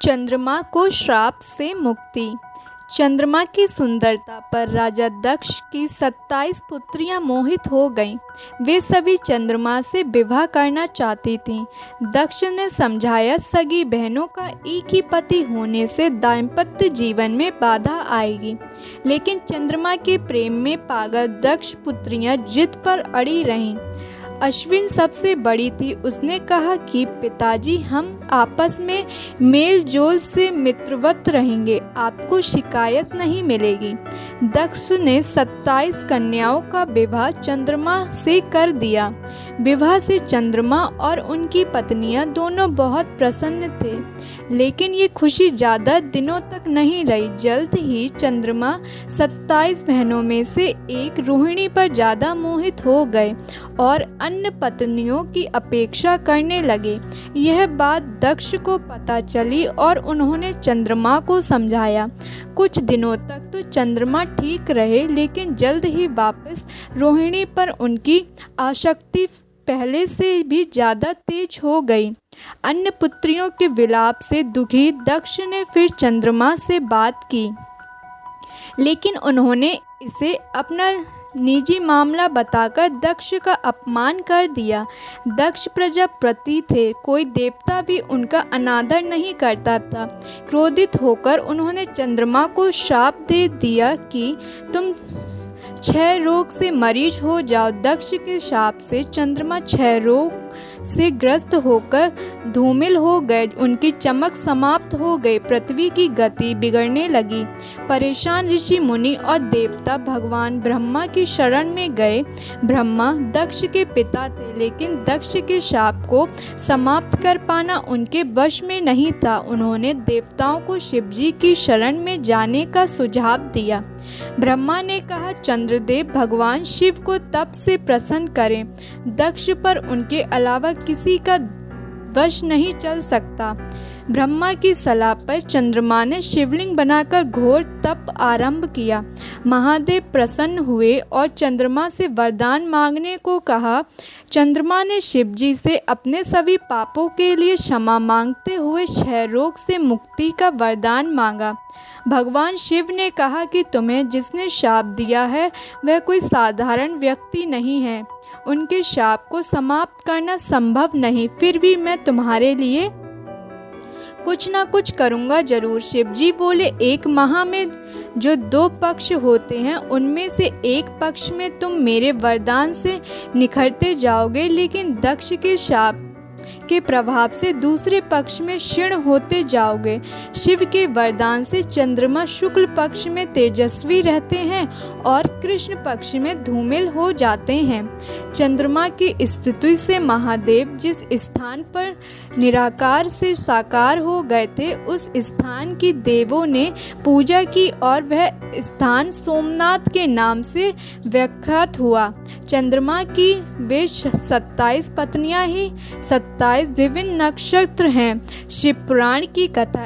चंद्रमा को श्राप से मुक्ति। चंद्रमा की सुंदरता पर राजा दक्ष की 27 पुत्रियां मोहित हो गईं। वे सभी चंद्रमा से विवाह करना चाहती थीं। दक्ष ने समझाया, सगी बहनों का एक ही पति होने से दाम्पत्य जीवन में बाधा आएगी। लेकिन चंद्रमा के प्रेम में पागल दक्ष पुत्रियां जिद पर अड़ी रहीं। अश्विन सबसे बड़ी थी। उसने कहा कि पिताजी, हम आपस में मेल जोल से मित्रवत रहेंगे, आपको शिकायत नहीं मिलेगी। दक्ष ने 27 कन्याओं का विवाह चंद्रमा से कर दिया। विवाह से चंद्रमा और उनकी पत्नियां दोनों बहुत प्रसन्न थे। लेकिन ये खुशी ज़्यादा दिनों तक नहीं रही। जल्द ही चंद्रमा 27 बहनों में से एक रोहिणी पर ज़्यादा मोहित हो गए और अन्य पत्नियों की अपेक्षा करने लगे। यह बात दक्ष को पता चली और उन्होंने चंद्रमा को समझाया। कुछ दिनों तक तो चंद्रमा ठीक रहे, लेकिन जल्द ही वापस रोहिणी पर उनकी आसक्ति पहले से भी ज़्यादा तेज हो गई। अन्य पुत्रियों के विलाप से दुखी दक्ष ने फिर चंद्रमा से बात की, लेकिन उन्होंने इसे अपना निजी मामला बताकर दक्ष का अपमान कर दिया। दक्ष प्रजापति थे, कोई देवता भी उनका अनादर नहीं करता था। क्रोधित होकर उन्होंने चंद्रमा को श्राप दे दिया कि तुम क्षय रोग से मरीज हो जाओ। दक्ष के शाप से चंद्रमा क्षय रोग से ग्रस्त होकर धूमिल हो गए। उनकी चमक समाप्त हो गई। पृथ्वी की गति बिगड़ने लगी। परेशान ऋषि मुनि और देवता भगवान ब्रह्मा की शरण में गए। ब्रह्मा दक्ष के पिता थे, लेकिन दक्ष के शाप को समाप्त कर पाना उनके वश में नहीं था। उन्होंने देवताओं को शिवजी की शरण में जाने का सुझाव दिया। ब्रह्मा ने कहा, चंद्रदेव भगवान शिव को तप से प्रसन्न करें। दक्ष पर उनके अलावा किसी का वश नहीं चल सकता। ब्रह्मा की सलाह पर चंद्रमा ने शिवलिंग बनाकर घोर तप आरंभ किया। महादेव प्रसन्न हुए और चंद्रमा से वरदान मांगने को कहा। चंद्रमा ने शिवजी से अपने सभी पापों के लिए क्षमा मांगते हुए क्षय रोग से मुक्ति का वरदान मांगा। भगवान शिव ने कहा कि तुम्हें जिसने शाप दिया है वह कोई साधारण व्यक्ति नहीं है। उनके शाप को समाप्त करना संभव नहीं, फिर भी मैं तुम्हारे लिए कुछ ना कुछ करूँगा जरूर। शिवजी बोले, एक माह में जो 2 पक्ष होते हैं उनमें से एक पक्ष में तुम मेरे वरदान से निखरते जाओगे, लेकिन दक्ष के शाप के प्रभाव से दूसरे पक्ष में क्षीण होते जाओगे। शिव के वरदान से चंद्रमा शुक्ल पक्ष में तेजस्वी रहते हैं और कृष्ण पक्ष में धूमिल हो जाते हैं। चंद्रमा की स्तुति से महादेव जिस स्थान पर निराकार से साकार हो गए थे, उस स्थान की देवों ने पूजा की और वह स्थान सोमनाथ के नाम से विख्यात हुआ। चंद्रमा की वे 27 पत्नियां ही 27 विभिन्न नक्षत्र हैं। शिव पुराण की कथा